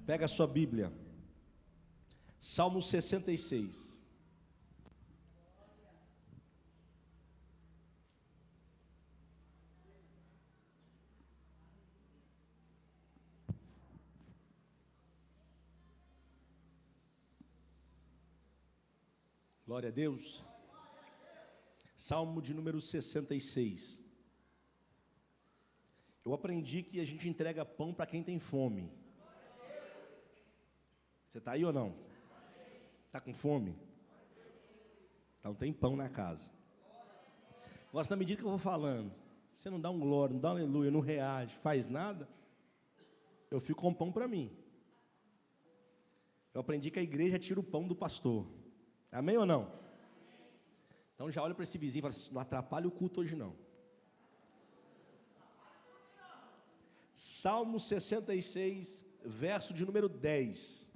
Pega a sua Bíblia. Salmo 66. Glória a Deus. Salmo de número 66. Eu aprendi que a gente entrega pão para quem tem fome. Você está aí ou não? Está com fome? Então tem pão na casa. Agora, na medida que eu vou falando, você não dá um glória, não dá um aleluia, não reage, faz nada, eu fico com pão para mim. Eu aprendi que a igreja tira o pão do pastor. Amém ou não? Então já olha para esse vizinho e fala assim, não atrapalha o culto hoje não. Salmo 66, verso de número 10.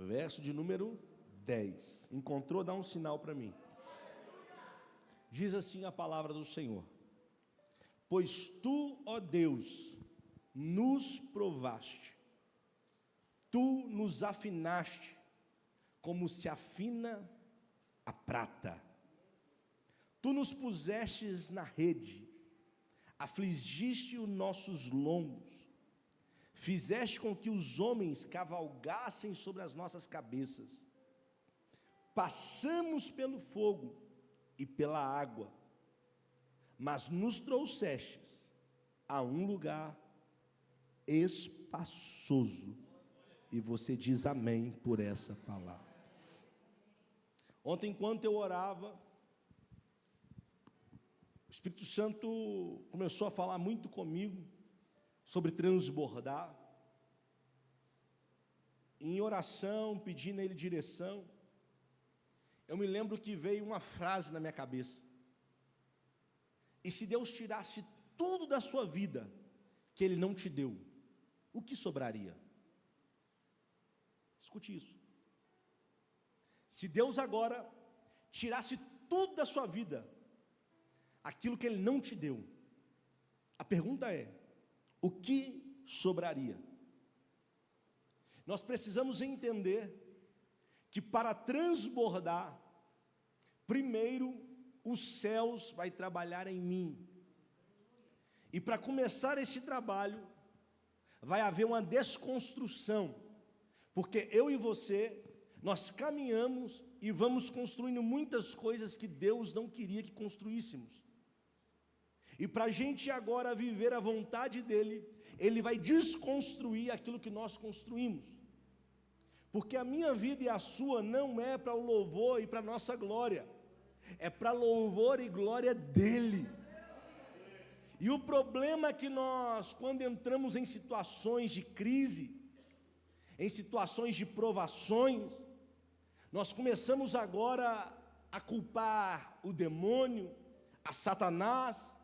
Verso de número 10. Encontrou? Dá um sinal para mim. Diz assim a palavra do Senhor: pois tu, ó Deus, nos provaste, tu nos afinaste, como se afina a prata. Tu nos pusestes na rede, afligiste os nossos lombos, fizeste com que os homens cavalgassem sobre as nossas cabeças. Passamos pelo fogo e pela água, mas nos trouxestes a um lugar espaçoso. E você diz amém por essa palavra. Ontem, enquanto eu orava, o Espírito Santo começou a falar muito comigo sobre transbordar. Em oração, pedindo a Ele direção, eu me lembro que veio uma frase na minha cabeça: e se Deus tirasse tudo da sua vida que Ele não te deu, o que sobraria? Escute isso. Se Deus agora tirasse tudo da sua vida, aquilo que Ele não te deu, a pergunta é: o que sobraria? Nós precisamos entender que para transbordar, primeiro os céus vai trabalhar em mim. E para começar esse trabalho, vai haver uma desconstrução, porque eu e você, nós caminhamos e vamos construindo muitas coisas que Deus não queria que construíssemos. E para a gente agora viver a vontade dEle, Ele vai desconstruir aquilo que nós construímos. Porque a minha vida e a sua não é para o louvor e para a nossa glória, é para louvor e glória dEle. E o problema é que nós, quando entramos em situações de crise, em situações de provações, nós começamos agora a culpar o demônio, a Satanás.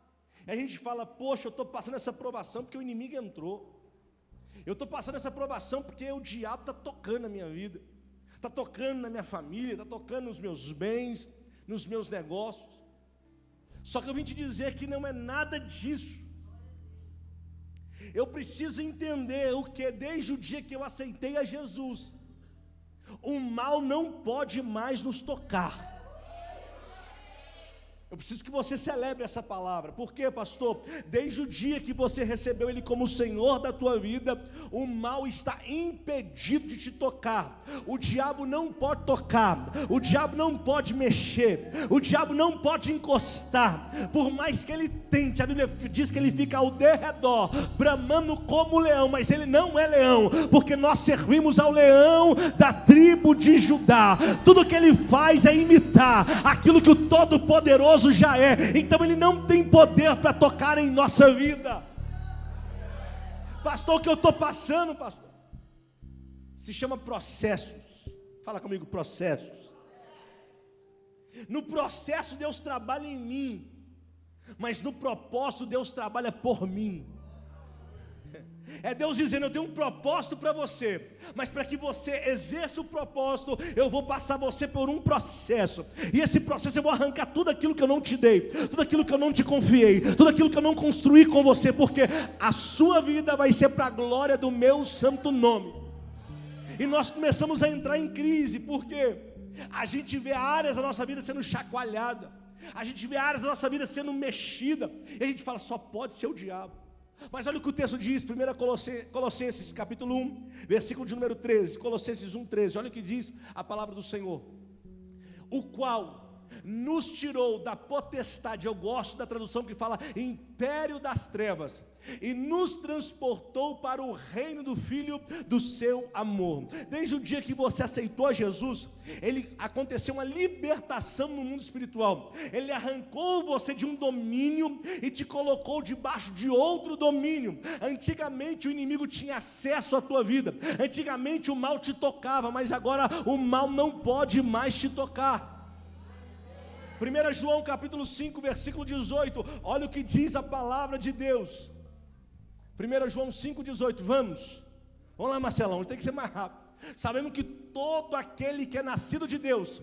E a gente fala: poxa, eu estou passando essa provação porque o inimigo entrou. Eu estou passando essa provação porque o diabo está tocando na minha vida, está tocando na minha família, está tocando nos meus bens, nos meus negócios. Só que eu vim te dizer que não é nada disso. Eu preciso entender o que desde o dia que eu aceitei a Jesus, o mal não pode mais nos tocar. Eu preciso que você celebre essa palavra. Por quê, pastor? Desde o dia que você recebeu Ele como Senhor da tua vida, o mal está impedido de te tocar. O diabo não pode tocar, o diabo não pode mexer, o diabo não pode encostar. Por mais que ele tente, a Bíblia diz que ele fica ao derredor, bramando como leão, mas ele não é leão, porque nós servimos ao leão da tribo de Judá. Tudo que ele faz é imitar aquilo que o Todo-Poderoso já é. Então ele não tem poder para tocar em nossa vida. Pastor, o que eu estou passando, pastor? Se chama processos. Fala comigo, processos. No processo Deus trabalha em mim, mas no propósito Deus trabalha por mim. É Deus dizendo: eu tenho um propósito para você, mas para que você exerça o propósito, eu vou passar você por um processo, e esse processo eu vou arrancar tudo aquilo que eu não te dei, tudo aquilo que eu não te confiei, tudo aquilo que eu não construí com você, porque a sua vida vai ser para a glória do meu santo nome. E nós começamos a entrar em crise, porque a gente vê áreas da nossa vida sendo chacoalhada, a gente vê áreas da nossa vida sendo mexida, e a gente fala: só pode ser o diabo. Mas olha o que o texto diz, 1 Colossenses capítulo 1, versículo de número 13, Colossenses 1,13, olha o que diz a palavra do Senhor: o qual nos tirou da potestade, eu gosto da tradução que fala império das trevas, e nos transportou para o reino do Filho do seu amor. Desde o dia que você aceitou a Jesus, aconteceu uma libertação no mundo espiritual. Ele arrancou você de um domínio e te colocou debaixo de outro domínio. Antigamente o inimigo tinha acesso à tua vida, antigamente o mal te tocava, mas agora o mal não pode mais te tocar. 1 João capítulo 5, versículo 18, olha o que diz a palavra de Deus. 1 João 5,18, vamos lá, Marcelão, tem que ser mais rápido. Sabemos que todo aquele que é nascido de Deus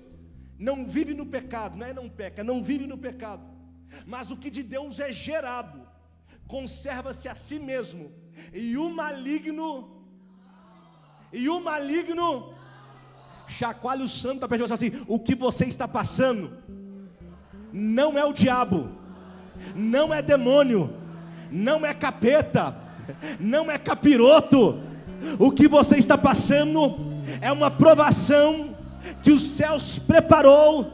não vive no pecado, não peca, não vive no pecado, mas o que de Deus é gerado conserva-se a si mesmo, e o maligno chacoalha o santo da pessoa assim: o que você está passando não é o diabo, não é demônio, não é capeta, não é capiroto. O que você está passando é uma provação que os céus preparou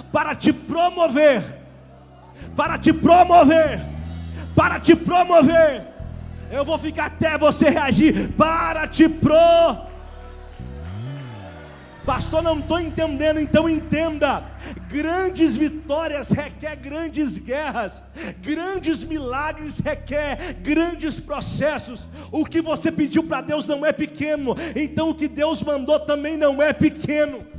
para te promover, para te promover, para te promover. Eu vou ficar até você reagir. Para te Pastor, não estou entendendo. Então entenda: grandes vitórias requer grandes guerras, grandes milagres requer grandes processos. O que você pediu para Deus não é pequeno, então o que Deus mandou também não é pequeno.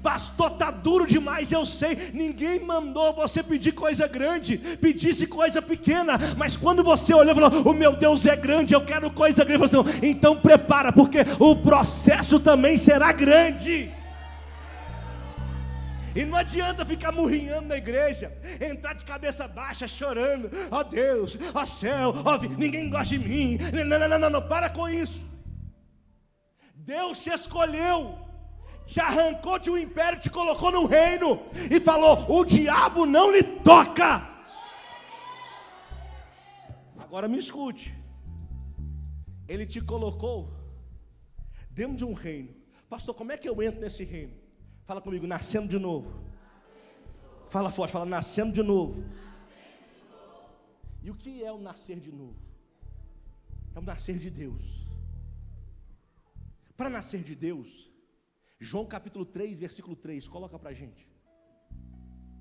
Pastor, está duro demais, eu sei, ninguém mandou você pedir coisa grande, pedisse coisa pequena, mas quando você olhou e falou: o meu Deus é grande, eu quero coisa grande, você falou: então prepara, porque o processo também será grande. E não adianta ficar murrinhando na igreja, entrar de cabeça baixa, chorando: ó Deus, ó céu, ó ninguém gosta de mim. Não, para com isso. Deus te escolheu, te arrancou de um império, te colocou num reino e falou: o diabo não lhe toca. Agora me escute, ele te colocou dentro de um reino. Pastor, como é que eu entro nesse reino? Fala comigo: nascendo de novo. Fala forte, fala: nascendo de novo. E o que é o nascer de novo? É o nascer de Deus. Para nascer de Deus, João capítulo 3, versículo 3, coloca para a gente.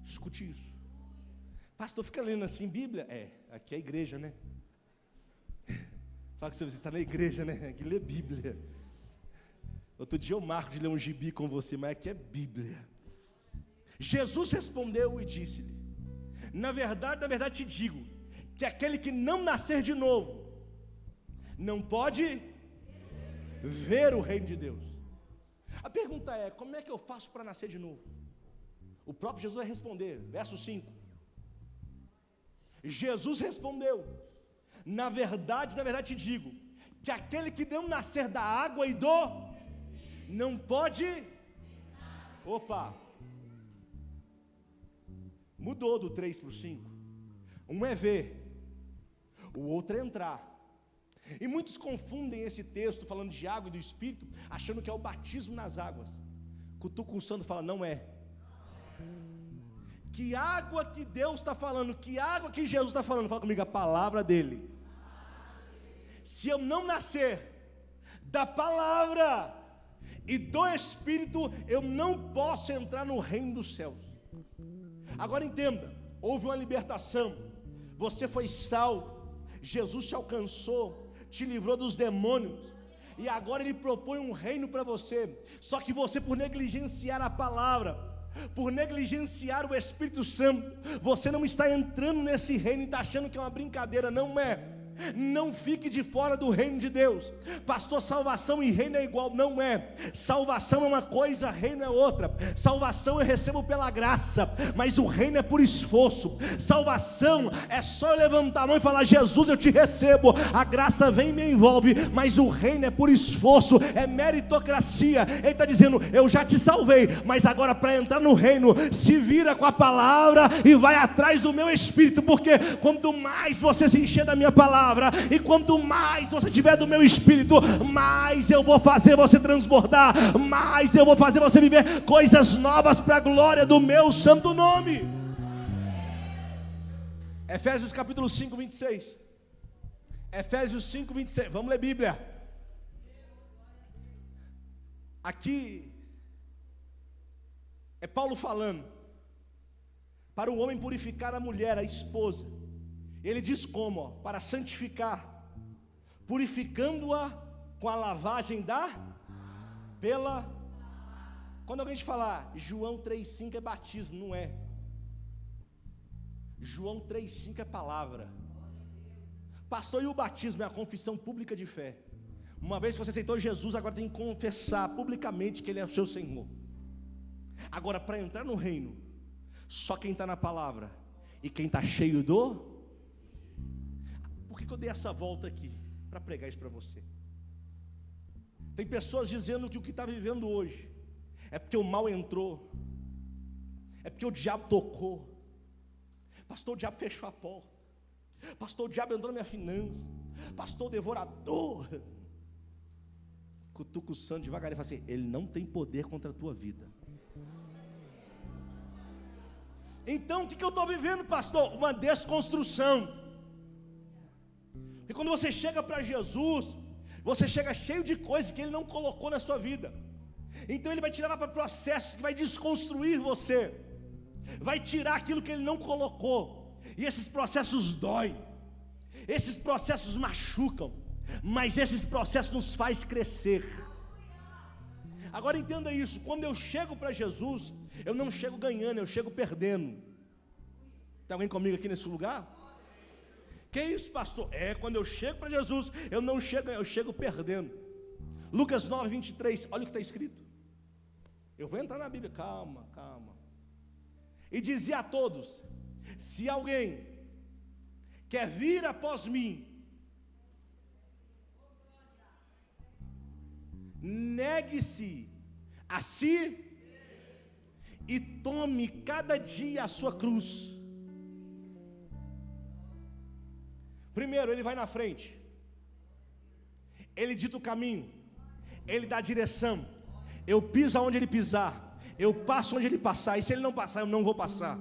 Escute isso. Pastor, fica lendo assim Bíblia? Aqui é a igreja, né? Só que você está na igreja, né? Aqui lê Bíblia. Outro dia eu marco de ler um gibi com você, mas aqui é Bíblia. Jesus respondeu e disse-lhe: na verdade te digo, que aquele que não nascer de novo, não pode ver o reino de Deus. A pergunta é: como é que eu faço para nascer de novo? O próprio Jesus vai responder, verso 5. Jesus respondeu: na verdade te digo, que aquele que não nascer da água e do não pode. Opa! Mudou do 3 para o 5. Um é ver, o outro é entrar. E muitos confundem esse texto falando de água e do Espírito, achando que é o batismo nas águas. Cutuca o santo e fala: não é. Que água que Deus está falando, que água que Jesus está falando? Fala comigo: a palavra dele. Se eu não nascer da palavra e do Espírito, eu não posso entrar no reino dos céus. Agora entenda, houve uma libertação, você foi salvo, Jesus te alcançou, te livrou dos demônios, e agora Ele propõe um reino para você. Só que você, por negligenciar a palavra, por negligenciar o Espírito Santo, você não está entrando nesse reino e está achando que é uma brincadeira. Não é. Não fique de fora do reino de Deus. Pastor, salvação e reino é igual. Não é. Salvação é uma coisa, reino é outra. Salvação eu recebo pela graça, mas o reino é por esforço. Salvação é só eu levantar a mão e falar: Jesus, eu te recebo. A graça vem e me envolve, mas o reino é por esforço, é meritocracia. Ele está dizendo: eu já te salvei, mas agora para entrar no reino, se vira com a palavra e vai atrás do meu espírito, porque quanto mais você se encher da minha palavra, e quanto mais você tiver do meu espírito, mais eu vou fazer você transbordar, mais eu vou fazer você viver coisas novas para a glória do meu santo nome. Efésios capítulo 5, 26. Efésios 5, 26. Vamos ler Bíblia. Aqui é Paulo falando para o homem purificar a mulher, a esposa. Ele diz como? Ó, para santificar, purificando-a com a lavagem Quando alguém te falar João 3,5 é batismo, não é. João 3,5 é palavra. Pastor, e o batismo é a confissão pública de fé. Uma vez que você aceitou Jesus, agora tem que confessar publicamente que Ele é o seu Senhor. Agora, para entrar no reino, só quem está na palavra e quem está cheio do... Por que eu dei essa volta aqui? Para pregar isso para você. Tem pessoas dizendo que o que está vivendo hoje é porque o mal entrou, é porque o diabo tocou. Pastor, o diabo fechou a porta. Pastor, o diabo entrou na minha finança. Pastor, o devorador. Cutuca o santo devagar e fala assim: ele não tem poder contra a tua vida. Então o que eu estou vivendo, pastor? Uma desconstrução. E quando você chega para Jesus, você chega cheio de coisas que Ele não colocou na sua vida. Então Ele vai te levar para processos que vai desconstruir você, vai tirar aquilo que Ele não colocou. E esses processos doem, esses processos machucam, mas esses processos nos faz crescer. Agora entenda isso: quando eu chego para Jesus, eu não chego ganhando, eu chego perdendo. Tem alguém comigo aqui nesse lugar? Que isso, pastor? Quando eu chego para Jesus, eu não chego, eu chego perdendo. Lucas 9, 23, olha o que está escrito. Eu vou entrar na Bíblia, calma. E dizia a todos: se alguém quer vir após mim, negue-se a si e tome cada dia a sua cruz. Primeiro, Ele vai na frente, Ele dita o caminho, Ele dá a direção. Eu piso aonde Ele pisar, eu passo onde Ele passar, e se Ele não passar, eu não vou passar.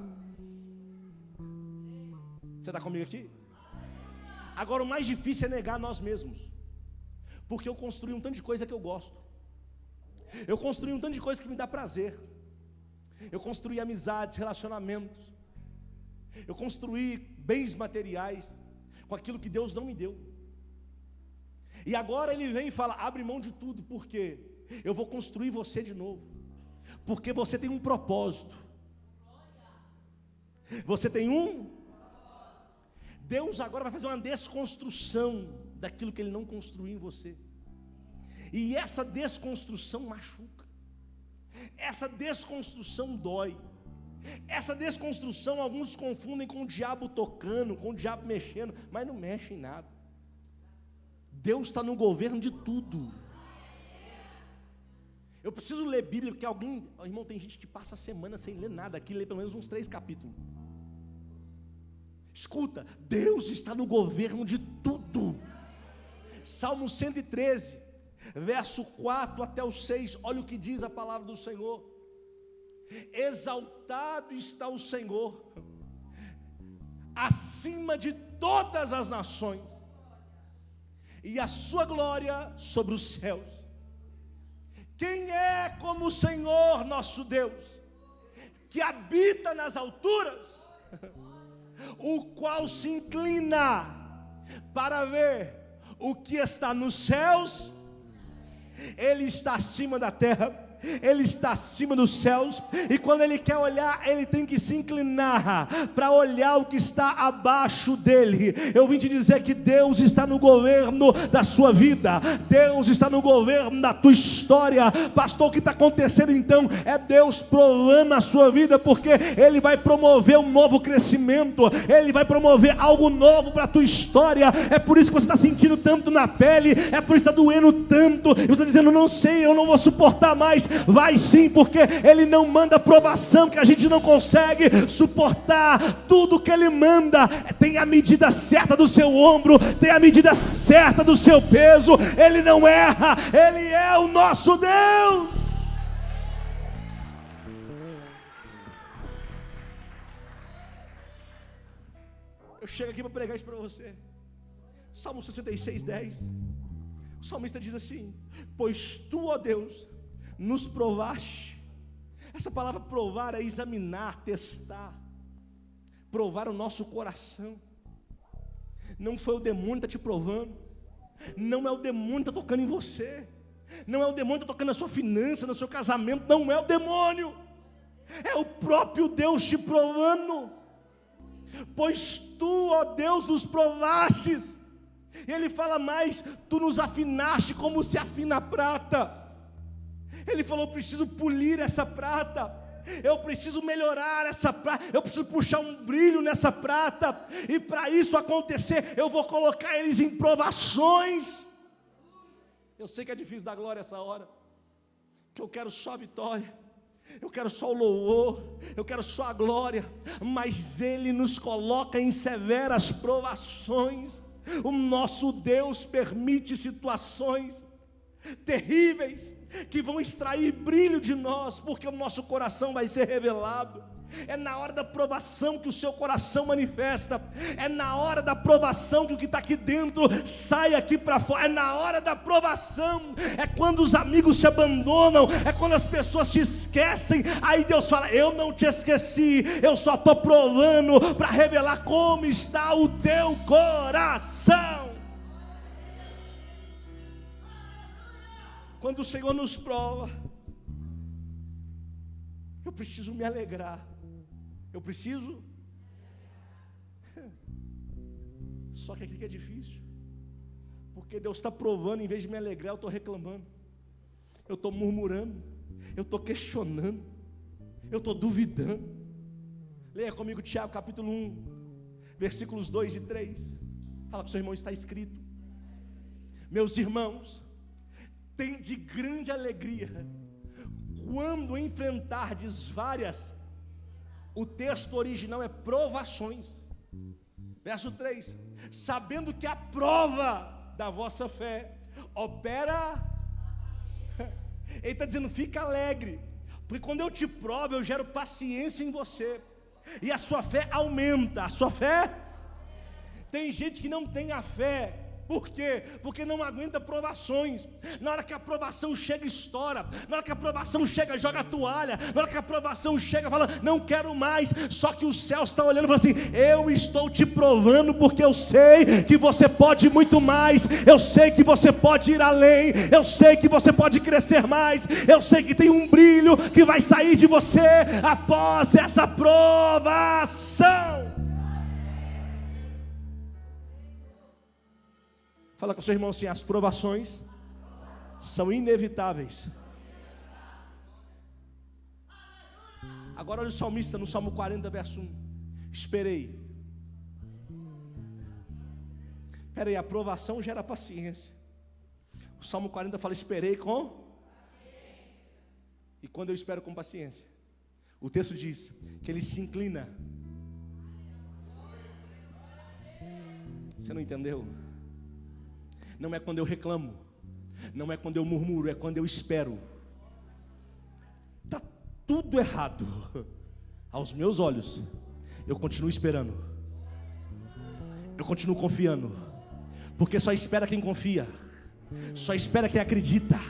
Você está comigo aqui? Agora, o mais difícil é negar nós mesmos, porque eu construí um tanto de coisa que eu gosto, eu construí um tanto de coisa que me dá prazer, eu construí amizades, relacionamentos, eu construí bens materiais com aquilo que Deus não me deu. E agora Ele vem e fala: abre mão de tudo, porque eu vou construir você de novo, porque você tem um propósito. Você tem um... Deus agora vai fazer uma desconstrução daquilo que Ele não construiu em você. E essa desconstrução machuca, essa desconstrução dói. Essa desconstrução alguns confundem com o diabo tocando, com o diabo mexendo, mas não mexe em nada. Deus está no governo de tudo. Eu preciso ler Bíblia, porque alguém, irmão, tem gente que passa a semana sem ler nada, aqui lê pelo menos uns 3 capítulos. Escuta, Deus está no governo de tudo. Salmo 113, verso 4 até o 6, olha o que diz a palavra do Senhor. Exaltado está o Senhor acima de todas as nações, e a sua glória sobre os céus. Quem é como o Senhor nosso Deus, que habita nas alturas, o qual se inclina para ver o que está nos céus? Ele está acima da terra Ele está acima dos céus, e quando Ele quer olhar, Ele tem que se inclinar para olhar o que está abaixo dele. Eu vim te dizer que Deus está no governo da sua vida, Deus está no governo da tua história. Pastor, o que está acontecendo então? É Deus provando a sua vida, porque Ele vai promover um novo crescimento, Ele vai promover algo novo para a tua história. É por isso que você está sentindo tanto na pele, é por isso que está doendo tanto, e você está dizendo, não sei, eu não vou suportar mais. Vai sim, porque Ele não manda provação que a gente não consegue suportar. Tudo que Ele manda tem a medida certa do seu ombro, tem a medida certa do seu peso. Ele não erra, Ele é o nosso Deus. Eu chego aqui para pregar isso para você. Salmo 66:10. O salmista diz assim: pois tu, ó Deus, nos provaste. Essa palavra provar é examinar, testar, provar o nosso coração. Não foi o demônio que está te provando, não é o demônio que está tocando em você, não é o demônio que está tocando na sua finança, no seu casamento, não é o demônio, é o próprio Deus te provando. Pois tu, ó Deus, nos provastes. E ele fala mais: tu nos afinaste como se afina a prata. Ele falou: eu preciso polir essa prata, eu preciso melhorar essa prata, eu preciso puxar um brilho nessa prata, e para isso acontecer, eu vou colocar eles em provações. Eu sei que é difícil dar glória essa hora, que eu quero só a vitória, eu quero só o louvor, eu quero só a glória, mas Ele nos coloca em severas provações. O nosso Deus permite situações terríveis que vão extrair brilho de nós, porque o nosso coração vai ser revelado. É na hora da provação que o seu coração manifesta, é na hora da provação que o que está aqui dentro sai aqui para fora, é na hora da provação, é quando os amigos te abandonam, é quando as pessoas te esquecem. Aí Deus fala: eu não te esqueci, eu só estou provando para revelar como está o teu coração. Quando o Senhor nos prova, eu preciso me alegrar. Eu preciso. Só que aqui que é difícil, porque Deus está provando, em vez de me alegrar, eu estou reclamando, eu estou murmurando, eu estou questionando, eu estou duvidando. Leia comigo Tiago capítulo 1, versículos 2 e 3. Fala com o seu irmão: está escrito: meus irmãos, tende grande alegria quando enfrentardes várias. O texto original é provações. Verso 3: sabendo que a prova da vossa fé opera. Ele está dizendo: fica alegre, porque quando eu te provo, eu gero paciência em você, e a sua fé aumenta. A sua fé. Tem gente que não tem a fé. Por quê? Porque não aguenta provações. Na hora que a provação chega, estoura. Na hora que a provação chega, joga a toalha. Na hora que a provação chega, fala: não quero mais. Só que o céu está olhando e fala assim: eu estou te provando, porque eu sei que você pode muito mais. Eu sei que você pode ir além. Eu sei que você pode crescer mais. Eu sei que tem um brilho que vai sair de você após essa provação. Fala com o seu irmão assim: as provações são inevitáveis. Agora olha o salmista no Salmo 40, verso 1. Esperei. Espera aí, a provação gera paciência. O Salmo 40 fala: esperei com. E quando eu espero com paciência, o texto diz que ele se inclina. Você não entendeu? Não é quando eu reclamo, não é quando eu murmuro, é quando eu espero. Está tudo errado aos meus olhos. Eu continuo esperando, eu continuo confiando, porque só espera quem confia, só espera quem acredita.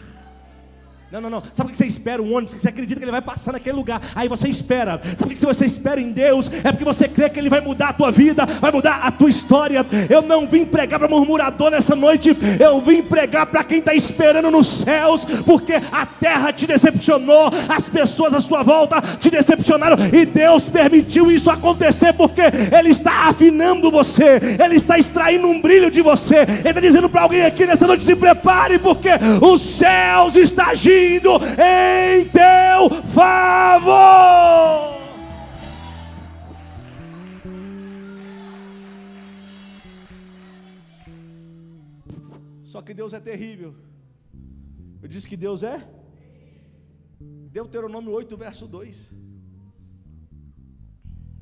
Não. Sabe por que você espera o ônibus? Porque você acredita que ele vai passar naquele lugar. Aí você espera. Sabe por que você espera em Deus? É porque você crê que ele vai mudar a tua vida, vai mudar a tua história. Eu não vim pregar para murmurador nessa noite. Eu vim pregar para quem está esperando nos céus, porque a terra te decepcionou, as pessoas à sua volta te decepcionaram, e Deus permitiu isso acontecer, porque Ele está afinando você, Ele está extraindo um brilho de você. Ele está dizendo para alguém aqui nessa noite: se prepare, porque os céus estão agindo em teu favor. Só que Deus é terrível. Eu disse que Deus é Deuteronômio 8, verso 2.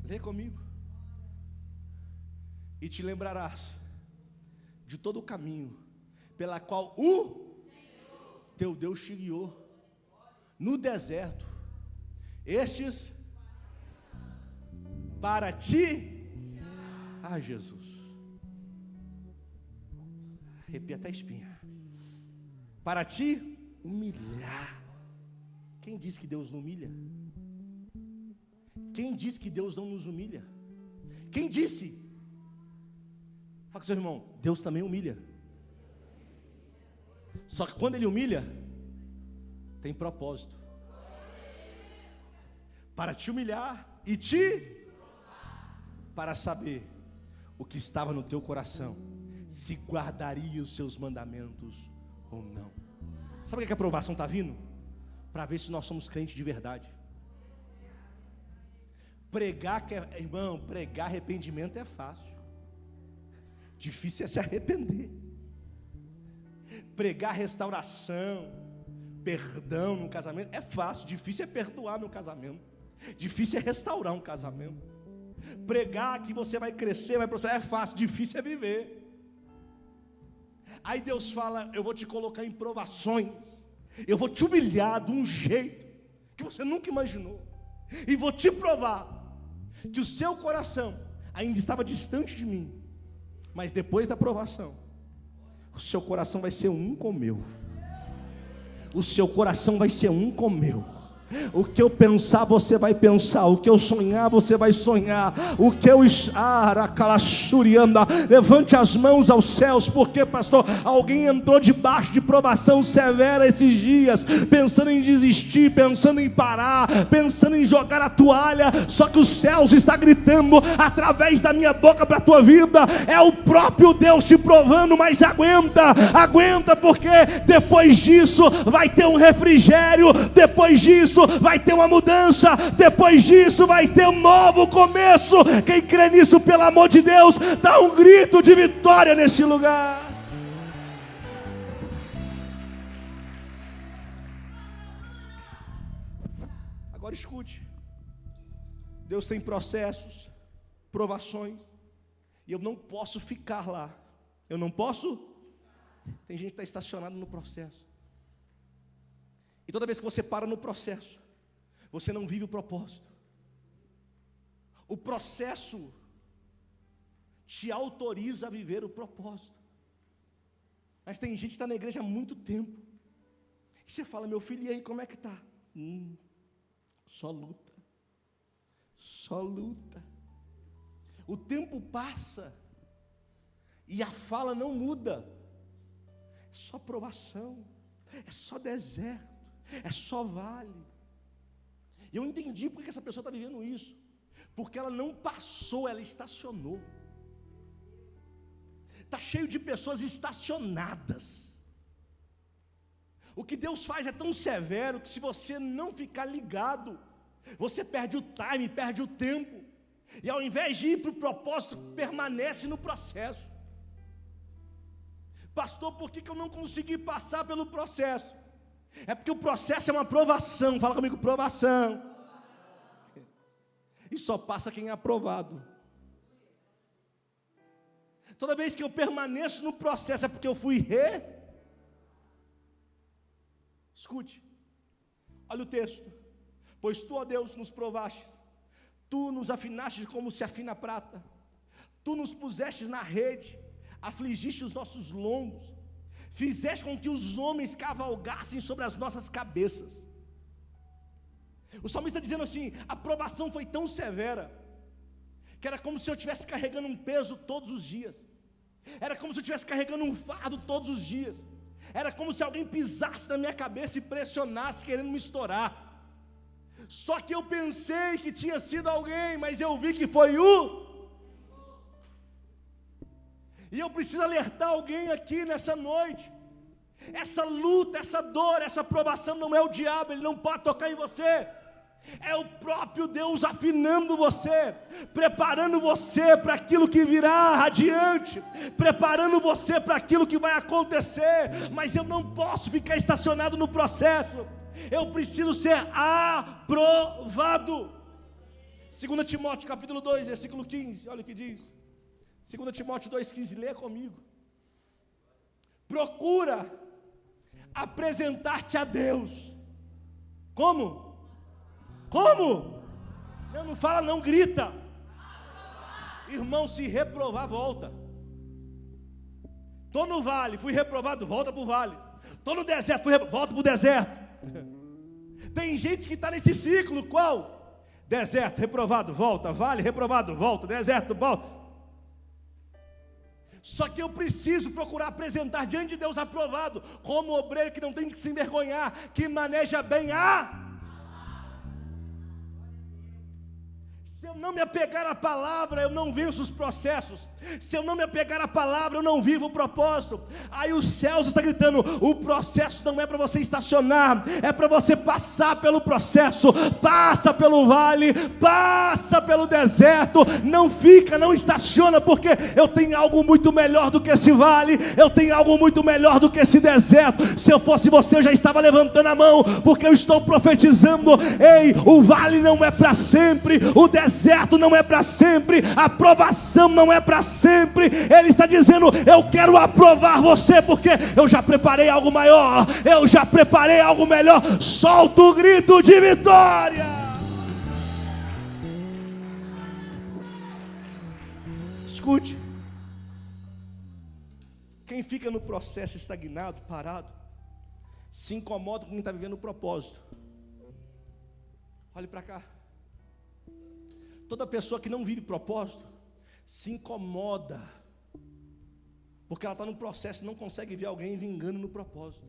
Lê comigo. E te lembrarás de todo o caminho pela qual o teu Deus te guiou no deserto, estes para ti, Jesus, arrepia até a espinha, para te humilhar. Quem disse que Deus não humilha? Quem disse que Deus não nos humilha? Quem disse? Fala com seu irmão: Deus também humilha. Só que quando Ele humilha, tem propósito. Para te humilhar e para saber o que estava no teu coração, se guardaria os seus mandamentos ou não. Sabe o que a aprovação está vindo? Para ver se nós somos crentes de verdade. Pregar, irmão, pregar arrependimento é fácil. Difícil é se arrepender. Pregar restauração, perdão no casamento é fácil. Difícil é perdoar no casamento. Difícil é restaurar um casamento. Pregar que você vai crescer, vai prosperar é fácil. Difícil é viver. Aí Deus fala: eu vou te colocar em provações, eu vou te humilhar de um jeito que você nunca imaginou, e vou te provar que o seu coração ainda estava distante de mim, mas depois da provação, o seu coração vai ser um com o meu. O seu coração vai ser um com o meu. O que eu pensar, você vai pensar. O que eu sonhar, você vai sonhar. O que eu levante as mãos aos céus, porque, pastor, alguém entrou debaixo de provação severa esses dias, pensando em desistir, pensando em parar, pensando em jogar a toalha. Só que os céus está gritando através da minha boca para a tua vida. É o próprio Deus te provando, mas aguenta, porque depois disso vai ter um refrigério, depois disso vai ter uma mudança, depois disso vai ter um novo começo. Quem crê nisso, pelo amor de Deus, dá um grito de vitória neste lugar. Agora escute: Deus tem processos, provações, e eu não posso ficar lá. Eu não posso. Tem gente que está estacionado no processo. E toda vez que você para no processo, você não vive o propósito. O processo te autoriza a viver o propósito. Mas tem gente que está na igreja há muito tempo, e você fala: meu filho, e aí, como é que está? Só luta. Só luta. O tempo passa e a fala não muda. É só provação, é só deserto, é só vale. E eu entendi porque essa pessoa está vivendo isso. Porque ela não passou, ela estacionou. Está cheio de pessoas estacionadas. O que Deus faz é tão severo que se você não ficar ligado, você perde o time, perde o tempo. E ao invés de ir para o propósito, permanece no processo. Pastor, por que eu não consegui passar pelo processo? É porque o processo é uma provação. Fala comigo: provação. E só passa quem é aprovado. Toda vez que eu permaneço no processo é porque eu fui Escute, olha o texto: pois tu, ó Deus, nos provastes, tu nos afinaste como se afina a prata, tu nos puseste na rede, afligiste os nossos lombos, Fizeste com que os homens cavalgassem sobre as nossas cabeças. O salmista está dizendo assim: a provação foi tão severa, que era como se eu estivesse carregando um peso todos os dias, era como se eu estivesse carregando um fardo todos os dias, era como se alguém pisasse na minha cabeça e pressionasse, querendo me estourar. Só que eu pensei que tinha sido alguém, mas eu vi que foi E eu preciso alertar alguém aqui nessa noite: essa luta, essa dor, essa provação não é o diabo, ele não pode tocar em você. É o próprio Deus afinando você, preparando você para aquilo que virá adiante, preparando você para aquilo que vai acontecer. Mas eu não posso ficar estacionado no processo, eu preciso ser aprovado. 2 Timóteo capítulo 2, versículo 15, olha o que diz. 2 Timóteo 2,15, lê comigo. Procura apresentar-te a Deus. Como? Como? Não fala não, grita. Irmão, se reprovar, volta. Estou no vale, fui reprovado, volta para o vale. Estou no deserto, volta para o deserto. Tem gente que está nesse ciclo, qual? Deserto, reprovado, volta. Vale, reprovado, volta. Deserto, volta. Só que eu preciso procurar apresentar diante de Deus aprovado, como obreiro que não tem que se envergonhar, que maneja bem Se eu não me apegar à palavra, eu não venço os processos. Se eu não me apegar à palavra, eu não vivo o propósito. Aí os céus estão gritando: o processo não é para você estacionar, é para você passar pelo processo. Passa pelo vale, passa pelo deserto. Não fica, não estaciona, porque eu tenho algo muito melhor do que esse vale, eu tenho algo muito melhor do que esse deserto. Se eu fosse você, eu já estava levantando a mão, porque eu estou profetizando: ei, o vale não é para sempre, o deserto não é para sempre, a provação não é para sempre. Ele está dizendo: eu quero aprovar você, porque eu já preparei algo maior, eu já preparei algo melhor. Solta o grito de vitória. Escute, quem fica no processo estagnado, parado, se incomoda com quem está vivendo o propósito. Olhe para cá. Toda pessoa que não vive propósito se incomoda, porque ela está no processo e não consegue ver alguém vingando no propósito.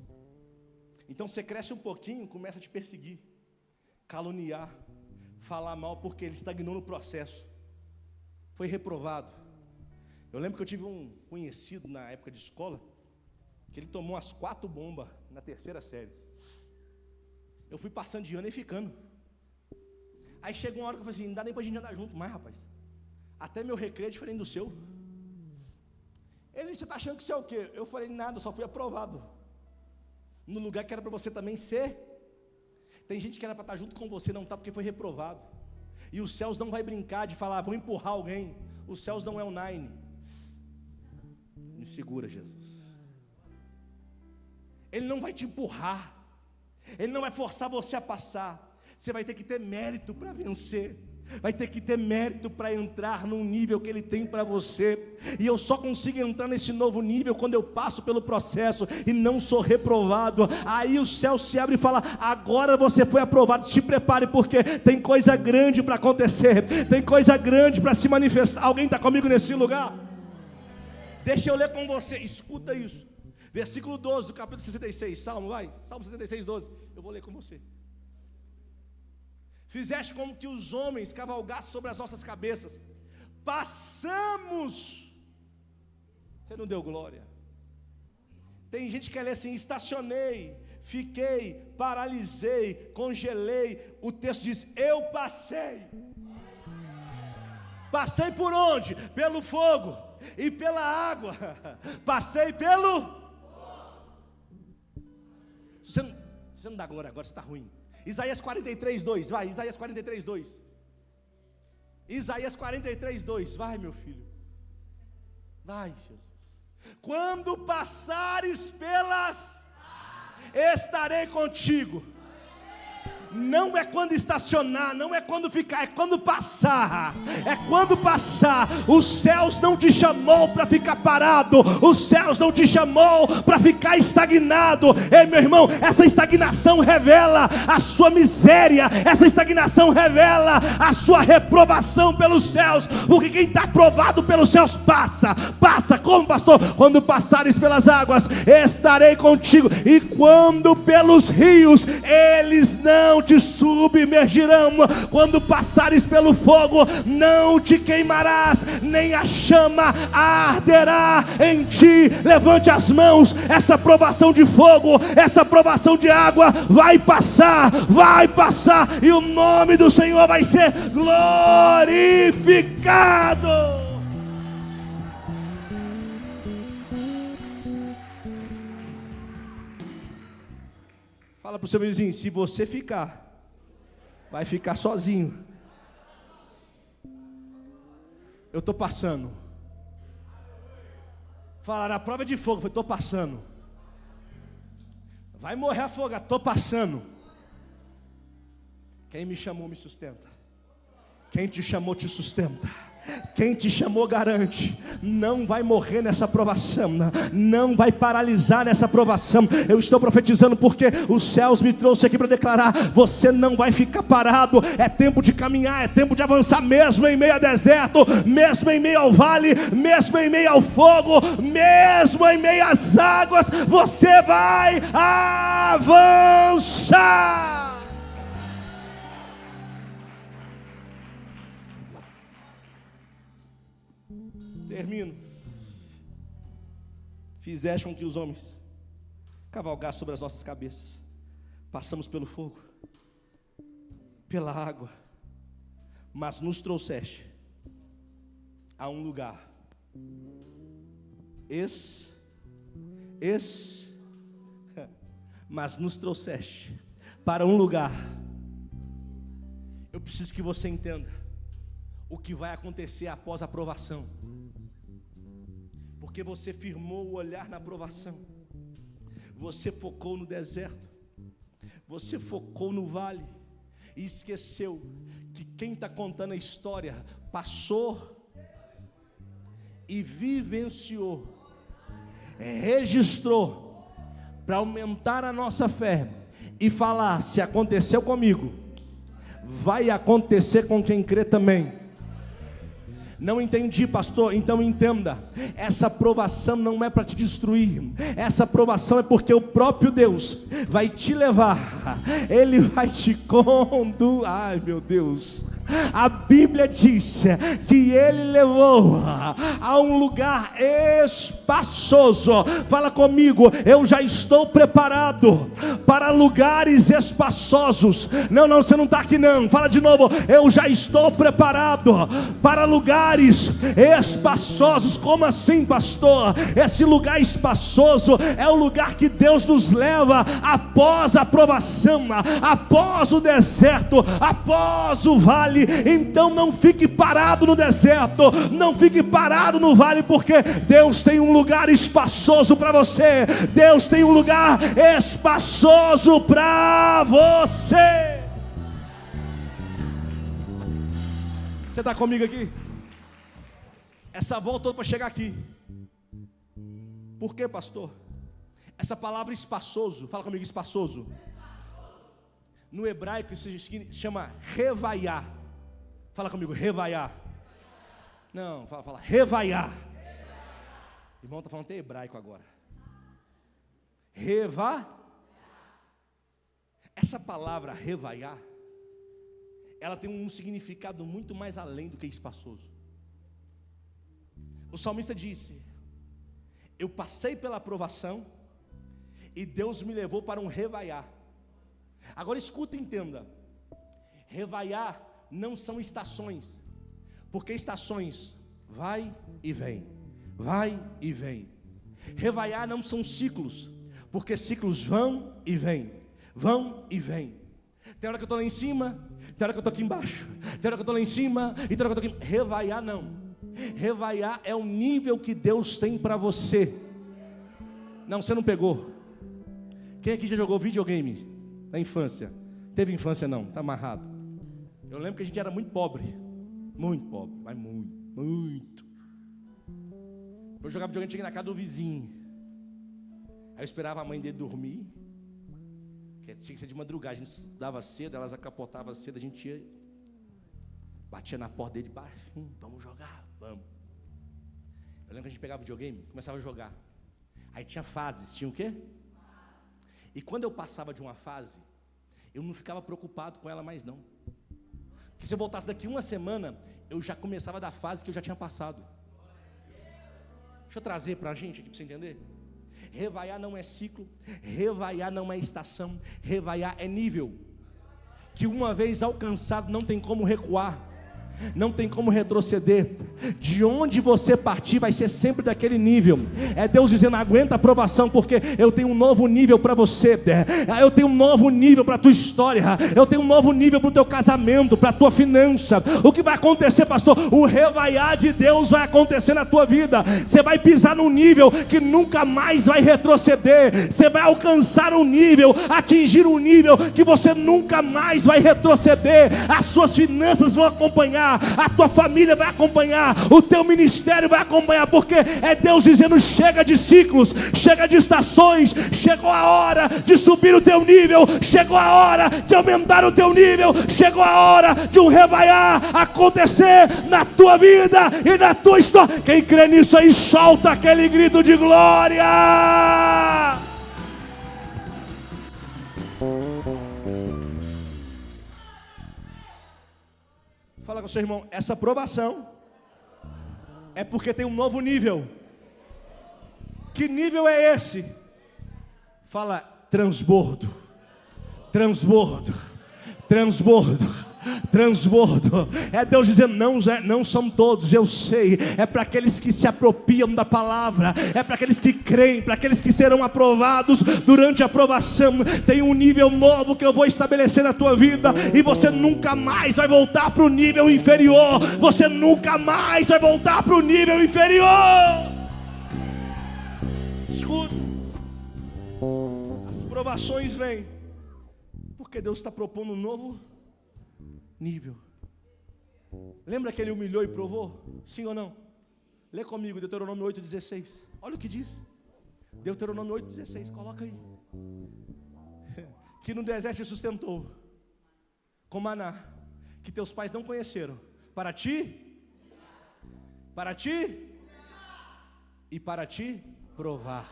Então você cresce um pouquinho, começa a te perseguir, caluniar, falar mal, porque ele estagnou no processo, foi reprovado. Eu lembro que eu tive um conhecido na época de escola, que ele tomou umas 4 bombas na 3ª série. Eu fui passando de ano e ficando. Aí chegou uma hora que eu falei assim: não dá nem pra gente andar junto mais, rapaz. Até meu recreio é diferente do seu. Ele disse: você está achando que você é o quê? Eu falei: nada, só fui aprovado no lugar que era para você também ser. Tem gente que era para estar junto com você, não está, porque foi reprovado. E os céus não vai brincar de falar: vou empurrar alguém. Os céus não é o Nine. Me segura, Jesus. Ele não vai te empurrar, ele não vai forçar você a passar. Você vai ter que ter mérito para vencer, vai ter que ter mérito para entrar num nível que Ele tem para você. E eu só consigo entrar nesse novo nível quando eu passo pelo processo e não sou reprovado. Aí o céu se abre e fala: agora você foi aprovado, se prepare, porque tem coisa grande para acontecer, tem coisa grande para se manifestar. Alguém está comigo nesse lugar? Deixa eu ler com você, escuta isso. Versículo 12 do capítulo 66, Salmo, vai, Salmo 66, 12. Eu vou ler com você. Fizeste como que os homens cavalgassem sobre as nossas cabeças. Passamos. Você não deu glória. Tem gente que lê assim: estacionei, fiquei, paralisei, congelei. O texto diz: eu passei. Passei por onde? Pelo fogo e pela água. Passei pelo Você não dá glória agora, você está ruim. Isaías 43, 2, vai, Isaías 43, 2. Isaías 43, 2, vai, meu filho. Vai, Jesus. Quando passares pelas, estarei contigo. Não é quando estacionar, não é quando ficar, é quando passar. É quando passar. Os céus não te chamou para ficar parado. Os céus não te chamou para ficar estagnado. Ei, meu irmão, essa estagnação revela a sua miséria. Essa estagnação revela a sua reprovação pelos céus. Porque quem está aprovado pelos céus passa. Passa, como pastor? Quando passares pelas águas, estarei contigo. E quando pelos rios, eles não te submergirão. Quando passares pelo fogo, não te queimarás, nem a chama arderá em ti. Levante as mãos. Essa provação de fogo, essa provação de água vai passar, e o nome do Senhor vai ser glorificado. Fala para o seu vizinho: se você ficar, vai ficar sozinho. Eu estou passando. Fala, na prova de fogo, eu estou passando. Vai morrer afogado, estou passando. Quem me chamou me sustenta. Quem te chamou te sustenta. Quem te chamou garante. Não vai morrer nessa provação, não vai paralisar nessa provação. Eu estou profetizando porque os céus me trouxeram aqui para declarar: você não vai ficar parado. É tempo de caminhar, é tempo de avançar, mesmo em meio ao deserto, mesmo em meio ao vale, mesmo em meio ao fogo, mesmo em meio às águas, você vai avançar. Termino. Fizeste com que os homens cavalgassem sobre as nossas cabeças. Passamos pelo fogo, pela água, mas nos trouxeste a um lugar. Mas nos trouxeste para um lugar. Eu preciso que você entenda o que vai acontecer após a provação. Porque você firmou o olhar na provação. Você focou no deserto. Você focou no vale. E esqueceu que quem está contando a história passou e vivenciou, registrou, para aumentar a nossa fé e falar: se aconteceu comigo, vai acontecer com quem crê também. Não entendi, pastor? Então entenda: essa provação não é para te destruir. Essa provação é porque o próprio Deus vai te levar. Ele vai te conduzir. Ai, meu Deus. A Bíblia diz que Ele levou a um lugar espaçoso. Fala comigo: eu já estou preparado para lugares espaçosos. Não, você não está aqui não. Fala de novo: eu já estou preparado para lugares espaçosos. Como assim, pastor? Esse lugar espaçoso é o lugar que Deus nos leva após a provação, após o deserto, após o vale. Então não fique parado no deserto, não fique parado no vale, porque Deus tem um lugar espaçoso para você. Deus tem um lugar espaçoso para você. Você está comigo aqui? Essa volta toda para chegar aqui. Por quê, pastor? Essa palavra espaçoso, fala comigo: espaçoso. No hebraico isso se chama revaiá. Fala comigo: revaiá. Não, fala revaiá. Irmão, está falando até hebraico agora. Essa palavra revaiá, ela tem um significado muito mais além do que espaçoso. O salmista disse: eu passei pela provação e Deus me levou para um revaiá. Agora escuta e entenda: revaiá não são estações, porque estações vai e vem, vai e vem. Revaiá não são ciclos, porque ciclos vão e vêm, vão e vêm. Tem hora que eu estou lá em cima, tem hora que eu estou aqui embaixo, tem hora que eu estou lá em cima e tem hora que eu estou aqui. Revaiá não. Revaiá é o nível que Deus tem para você. Não, você não pegou. Quem aqui já jogou videogame na infância? Teve infância não, está amarrado. Eu lembro que a gente era muito pobre, mas muito. Eu jogava videogame, cheguei na casa do vizinho. Aí eu esperava a mãe dele dormir, que tinha que ser de madrugada. A gente dava cedo, elas acapotavam cedo, a gente ia, batia na porta dele de baixo. Vamos jogar, vamos. Eu lembro que a gente pegava videogame, começava a jogar. Aí tinha fases, tinha o quê? E quando eu passava de uma fase, eu não ficava preocupado com ela mais não. Porque se eu voltasse daqui uma semana, eu já começava da fase que eu já tinha passado. Deixa eu trazer para a gente aqui para você entender. Revaiar não é ciclo, revaiar não é estação, revaiar é nível. Que uma vez alcançado não tem como recuar, não tem como retroceder. De onde você partir vai ser sempre daquele nível. É Deus dizendo: aguenta a provação, porque eu tenho um novo nível para você. Eu tenho um novo nível para a tua história. Eu tenho um novo nível para o teu casamento, para a tua finança. O que vai acontecer, pastor? O revaiar de Deus vai acontecer na tua vida. Você vai pisar num nível que nunca mais vai retroceder. Você vai alcançar um nível, atingir um nível que você nunca mais vai retroceder. As suas finanças vão acompanhar, a tua família vai acompanhar, o teu ministério vai acompanhar, porque é Deus dizendo: chega de ciclos, chega de estações, chegou a hora de subir o teu nível, chegou a hora de aumentar o teu nível, chegou a hora de um revaiar acontecer na tua vida e na tua história. Quem crê nisso aí, solta aquele grito de glória. Fala com o seu irmão: essa provação é porque tem um novo nível. Que nível é esse? Fala: transbordo, transbordo, transbordo, transbordo. É Deus dizendo: não são todos, eu sei. É para aqueles que se apropriam da palavra, é para aqueles que creem, para aqueles que serão aprovados durante a aprovação. Tem um nível novo que eu vou estabelecer na tua vida, e você nunca mais vai voltar para o nível inferior. Você nunca mais vai voltar para o nível inferior. Escuta, as provações vêm porque Deus está propondo um novo nível. Lembra que ele humilhou e provou? Sim ou não? Lê comigo Deuteronômio 8,16. Olha o que diz. Deuteronômio 8,16. Coloca aí. Que no deserto te sustentou com maná, que teus pais não conheceram, para ti e para te provar,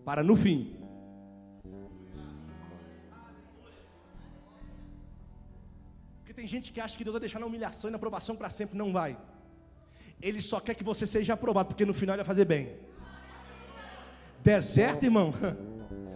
para no fim. Tem gente que acha que Deus vai deixar na humilhação e na aprovação para sempre. Não vai. Ele só quer que você seja aprovado, porque no final ele vai fazer bem. Deserto, irmão,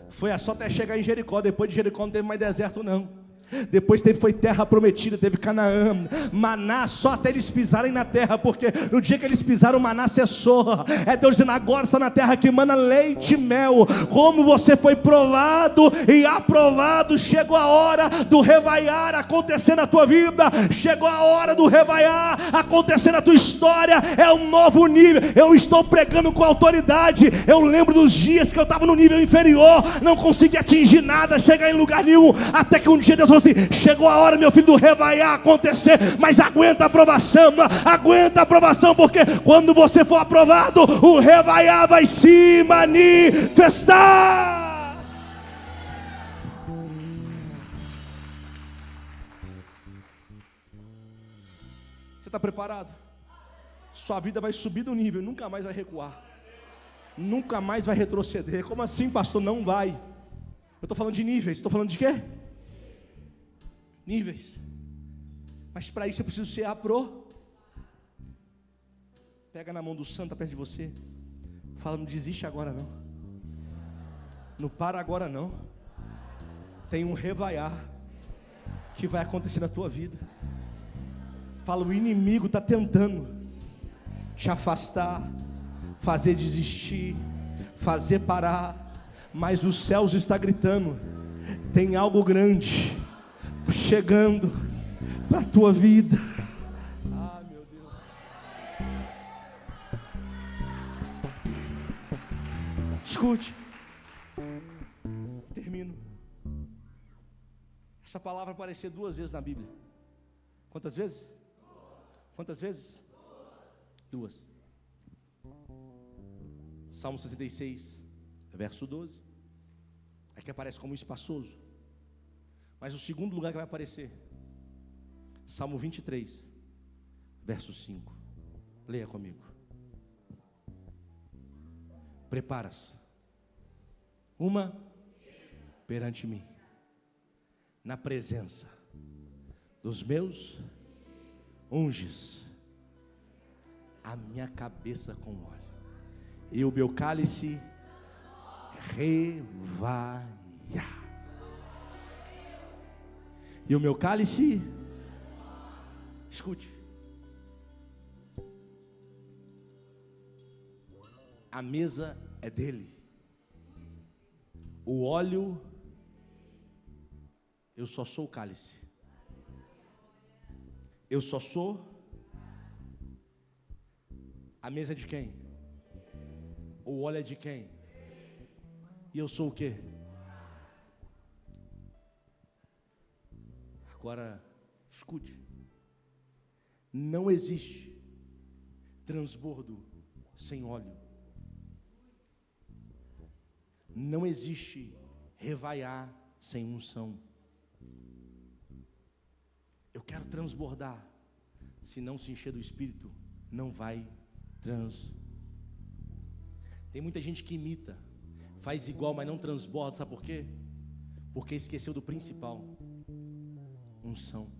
foi só até chegar em Jericó. Depois de Jericó não teve mais deserto não. Depois foi terra prometida, teve Canaã, maná, só até eles pisarem na terra, porque no dia que eles pisaram, o maná cessou. É Deus dizendo: agora está na terra que mana leite e mel. Como você foi provado e aprovado, chegou a hora do revaiar acontecer na tua vida, chegou a hora do revaiar acontecer na tua história. É um novo nível. Eu estou pregando com autoridade. Eu lembro dos dias que eu estava no nível inferior, não conseguia atingir nada, chegar em lugar nenhum, até que um dia Deus falou assim: chegou a hora, meu filho, do revaiar acontecer. Mas aguenta a aprovação, porque quando você for aprovado, o revaiar vai se manifestar. Você está preparado? Sua vida vai subir do nível, nunca mais vai recuar, nunca mais vai retroceder. Como assim, pastor? Não vai. Eu estou falando de níveis. Estou falando de quê? Níveis. Mas para isso eu preciso ser Pega na mão do santo, tá perto de você. Fala: não desiste agora não. Não para agora não. Tem um revaiar que vai acontecer na tua vida. Fala: o inimigo está tentando te afastar, fazer desistir, fazer parar, mas os céus está gritando: tem algo grande chegando para a tua vida. Ah, meu Deus. Escute. Termino. Essa palavra apareceu 2 vezes na Bíblia. Quantas vezes? Quantas vezes? 2. Salmo 66, verso 12. Aqui aparece como espaçoso. Mas o segundo lugar que vai aparecer, Salmo 23, verso 5. Leia comigo. Prepara-se uma perante mim, na presença dos meus, unges a minha cabeça com óleo, e o meu cálice revaia. E o meu cálice, escute, a mesa é dele, o óleo, eu só sou o cálice, eu só sou. A mesa é de quem? O óleo é de quem? E eu sou o quê? Agora, escute. Não existe transbordo sem óleo. Não existe revaiar sem unção. Eu quero transbordar. Se não se encher do Espírito, não vai Tem muita gente que imita, faz igual, mas não transborda. Sabe por quê? Porque esqueceu do principal: unção.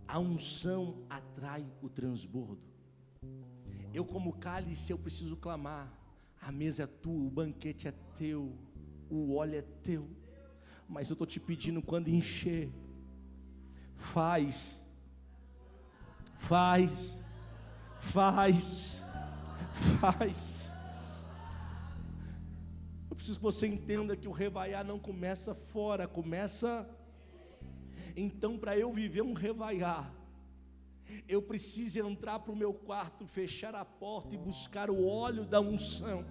A unção atrai o transbordo. Eu, como cálice, eu preciso clamar: a mesa é tua, o banquete é teu, o óleo é teu. Mas eu estou te pedindo, quando encher, faz. Eu preciso que você entenda que o revaiar não começa fora, começa. Então, para eu viver um revaiar, eu preciso entrar para o meu quarto, fechar a porta e buscar o óleo da unção.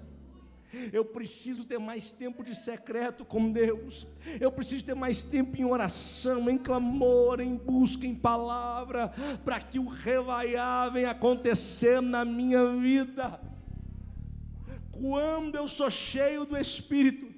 Eu preciso ter mais tempo de secreto com Deus. Eu preciso ter mais tempo em oração, em clamor, em busca, em palavra, para que o revaiar venha acontecer na minha vida. Quando eu sou cheio do Espírito,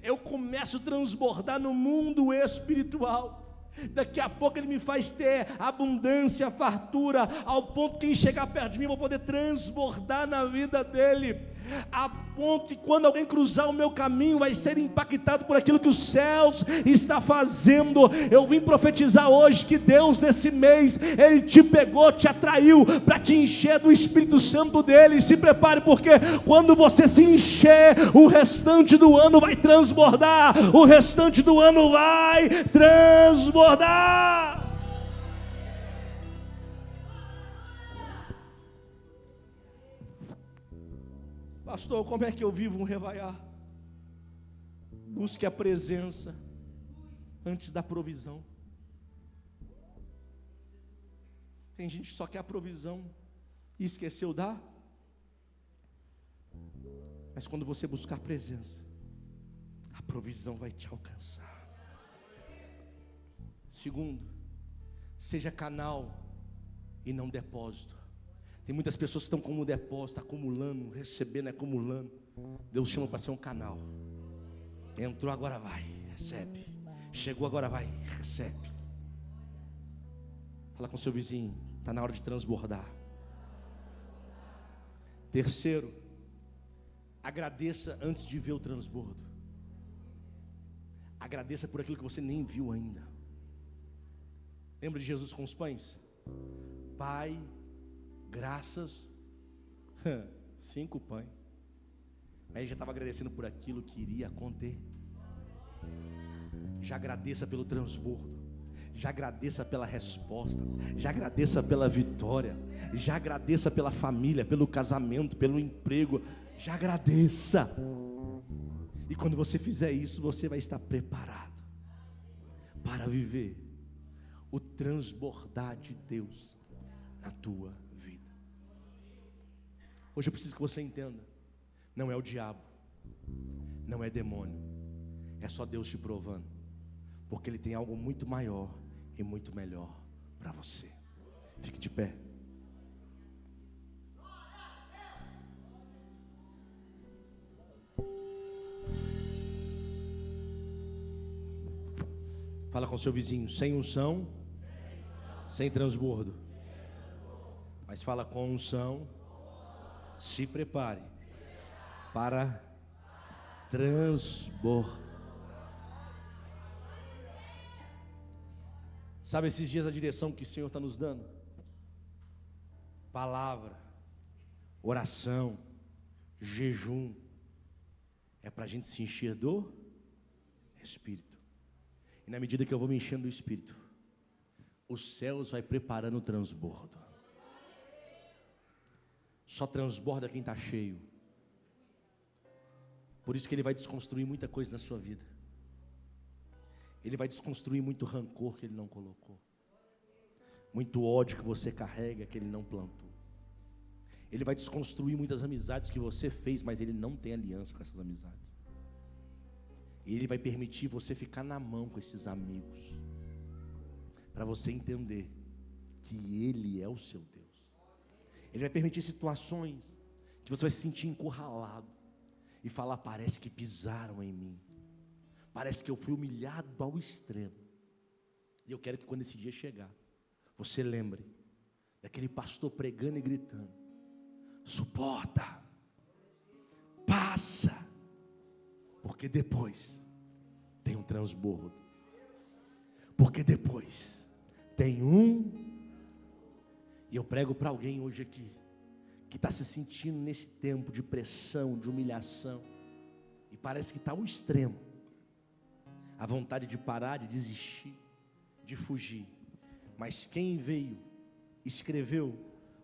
eu começo a transbordar no mundo espiritual. Daqui a pouco Ele me faz ter abundância, fartura, ao ponto que quem chegar perto de mim, eu vou poder transbordar na vida dele, a ponto que quando alguém cruzar o meu caminho, vai ser impactado por aquilo que os céus está fazendo. Eu vim profetizar hoje que Deus, nesse mês, Ele te pegou, te atraiu, para te encher do Espírito Santo dEle. Se prepare, porque quando você se encher, o restante do ano vai transbordar, o restante do ano vai transbordar. Pastor, como é que eu vivo um revaiar? Busque a presença antes da provisão. Tem gente que só quer a provisão e esqueceu da. Mas quando você buscar a presença, a provisão vai te alcançar. Segundo, seja canal e não depósito. Tem muitas pessoas que estão como depósito, acumulando, recebendo, acumulando. Deus chama para ser um canal. Entrou, agora vai, recebe. Chegou, agora vai, recebe. Fala com seu vizinho, está na hora de transbordar. Terceiro, agradeça antes de ver o transbordo. Agradeça por aquilo que você nem viu ainda. Lembra de Jesus com os pães? Pai, graças, 5 pães. Aí já estava agradecendo por aquilo que iria acontecer. Já agradeça pelo transbordo, já agradeça pela resposta, já agradeça pela vitória, já agradeça pela família, pelo casamento, pelo emprego. Já agradeça. E quando você fizer isso, você vai estar preparado para viver o transbordar de Deus na tua vida. Hoje eu preciso que você entenda: não é o diabo, não é demônio, é só Deus te provando. porque Ele tem algo muito maior e muito melhor para você. Fique de pé. Fala com seu vizinho, sem unção, sem transbordo. Mas fala com unção, se prepare para transbordar. Sabe esses dias a direção que o Senhor está nos dando? Palavra, oração, jejum, é para a gente se encher do Espírito. E na medida que eu vou me enchendo do Espírito, os céus vai preparando o transbordo. Só transborda quem está cheio. Por isso que Ele vai desconstruir muita coisa na sua vida. Ele vai desconstruir muito rancor que Ele não colocou, muito ódio que você carrega que Ele não plantou. Ele vai desconstruir muitas amizades que você fez, mas Ele não tem aliança com essas amizades. E Ele vai permitir você ficar na mão com esses amigos, para você entender que Ele é o seu Deus. Ele vai permitir situações que você vai se sentir encurralado e falar: parece que pisaram em mim, parece que eu fui humilhado ao extremo. E eu quero que quando esse dia chegar, você lembre daquele pastor pregando e gritando: suporta, passa, porque depois tem um transbordo, porque depois tem E eu prego para alguém hoje aqui que está se sentindo nesse tempo de pressão, de humilhação, e parece que está ao extremo, a vontade de parar, de desistir, de fugir. Mas quem veio, escreveu,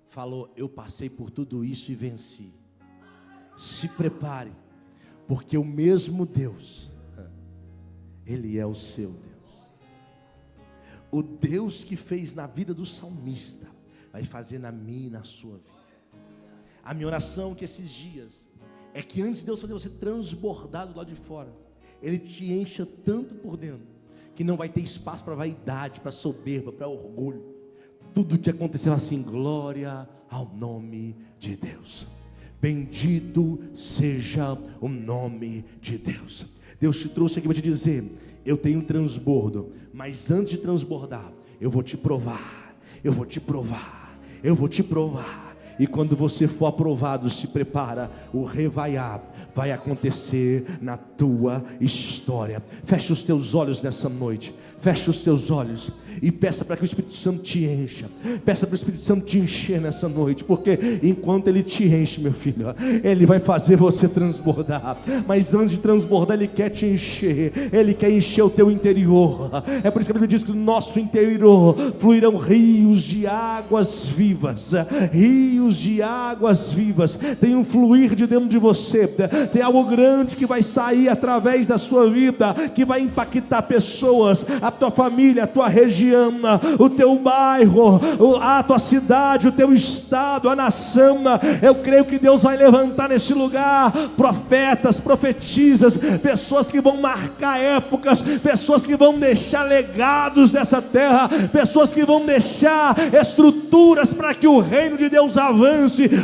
falou: eu passei por tudo isso e venci. Se prepare, porque o mesmo Deus, Ele é o seu Deus. O Deus que fez na vida do salmista, vai fazer na minha e na sua vida. A minha oração que esses dias é que antes de Deus fazer você transbordar do lado de fora, Ele te encha tanto por dentro, que não vai ter espaço para vaidade, para soberba, para orgulho. Tudo que aconteceu assim: glória ao nome de Deus. Bendito seja o nome de Deus. Deus te trouxe aqui para te dizer: eu tenho um transbordo, mas antes de transbordar, eu vou te provar, eu vou te provar, eu vou te provar. E quando você for aprovado, se prepara, o revaiar vai acontecer na tua história. Fecha os teus olhos nessa noite, fecha os teus olhos e peça para que o Espírito Santo te encha. Peça para o Espírito Santo te encher nessa noite, porque enquanto Ele te enche, meu filho, Ele vai fazer você transbordar. Mas antes de transbordar, Ele quer te encher, Ele quer encher o teu interior. É por isso que a Bíblia diz que do nosso interior fluirão rios de águas vivas. Rios de águas vivas. Tem um fluir de dentro de você, tem algo grande que vai sair através da sua vida, que vai impactar pessoas, a tua família, a tua região, o teu bairro, a tua cidade, o teu estado, a nação. Eu creio que Deus vai levantar nesse lugar profetas, profetisas, pessoas que vão marcar épocas, pessoas que vão deixar legados nessa terra, pessoas que vão deixar estruturas para que o reino de Deus avance,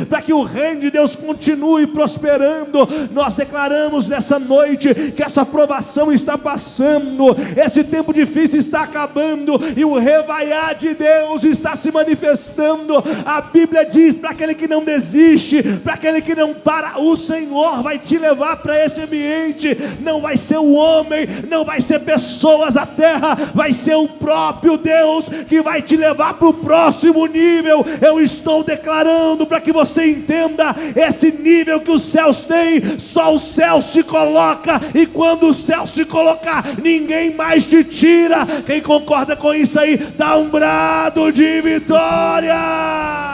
para que o reino de Deus continue prosperando. Nós declaramos nessa noite que essa provação está passando, esse tempo difícil está acabando e o revaiar de Deus está se manifestando. A Bíblia diz: para aquele que não desiste, para aquele que não para, o Senhor vai te levar para esse ambiente. Não vai ser o homem, não vai ser pessoas, a terra, vai ser o próprio Deus que vai te levar para o próximo nível. Eu estou declarando para que você entenda esse nível que os céus têm. Só os céus te coloca, e quando os céus te colocar, ninguém mais te tira. Quem concorda com isso aí, dá um brado de vitória.